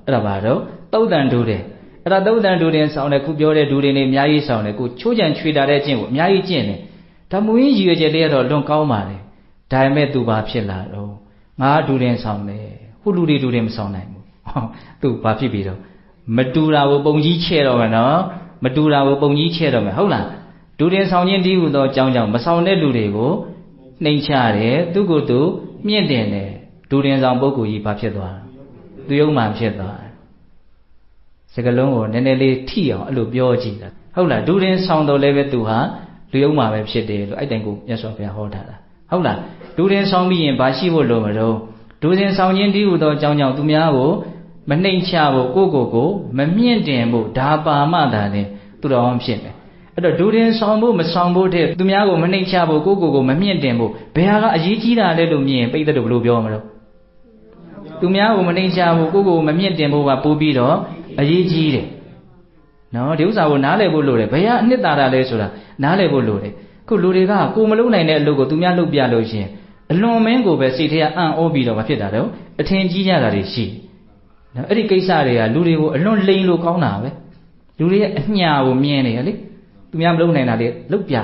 အဲ့ဒါပါတော့သုတ်တန်ဒူတယ်အဲ့ဒါသုတ်တန်ဒူတယ်ဆောင်တယ်ခုပြောတဲ့ဒူတွေနေအများကြီးဆောင်တယ်ကိုချိုးကြံချွေတာတဲ့အကျင့်ကိုအများကြီးကျင့်တယ်ဒါမူရင်းရည်ရွယ်ချက်လေးကတော့လွန်ကောင်းပါလေဒါပေမဲ့သူဘာဖြစ်လာတော့ငါဒူတယ်ဆောင်တယ်ဟိုလူတွေဒူတယ်မဆောင်နိုင်ဘူးသူဘာဖြစ်ပြီးတော့မတူတာကိုပုံကြီးချဲ့တော့မယ်နော်မတူတာကိုပုံကြီးချဲ့တော့မယ်ဟုတ်လားဒူတယ်ဆောင်ခြင်းဒီဟုသောအကြောင်းကြောင့်မဆောင်တဲ့လူတွေကိုနှိမ်ချတယ်သူကိုယ်သူမြင့်တင်တယ်ဒူတယ်ဆောင်ပုဂ္ဂိုလ်ကြီးဘာဖြစ်သွားသူယုံမှဖြစ်သွားစကလုံးကိုနည်းနည်းလေးထိအောင်အဲ့လိုပြောကြည့်တာဟုတ်လားဒူရင်ဆောင်တော်လည်းပဲသူဟာလူယုံမှပဲဖြစ်တယ်လို့အဲ့တိုင်ကိုမြတ်စွာဘုရားဟောထားတာဟုတ်လားဒူရင်ဆောင်ပြီးရင်ဘာရှိဖို့လိုမလို့ဒူရင်ဆောင်ခြင်းဒီဟုသောအကြောင်းကြောင့်သူများကိုမနှိမ်ချဖို့ကိုမမြင့်တင်ဖို့ဒါပါမှသာလေသူတော်အောင်ဖြစ်မယ်အဲ့တော့ဒူရင်ဆောင်ဖို့မဆောင်ဖို့တဲ့သူများကိုမနှိမ်ချဖို့ကိုမမြင့်တင်ဖို့ဘယ်ဟာကအရေးကြီးတာလဲလို့မြင်ပိဋကတ်တို့ဘယ်လိုပြောမလို့သူများကိုမနှိမ်ချဖို့ကိုမမြင့်တင်ဖို့ကပို့ပြီးတော့အရေးကြီးတယ်နော်ဒီဥစ္စာကိုနားလည်ဖို့လိုတယ်ဘယ်ကအနှစ်သာရလဲဆိုတာနားလည်ဖို့လိုတယ်ခုလူတွေကကိုမလုပ်နိုင်တဲ့အလုပ်ကိုသူများလုပ်ပြလို့ရှင်အလွန်မင်းကိုပဲစိတ်ထဲကအံ့ဩပြီးတော့မဖြစ်တာတော့အထင်ကြီးကြတာတွေရှိနော်အဲ့ဒီကိစ္စတွေကလူတွေကိုအလွန်လိမ်လို့ကောင်းတာပဲလူတွေရဲ့အညာကိုမြင်နေရလေသူများမလုပ်နိုင်တာတွေလုပ်ပြတာ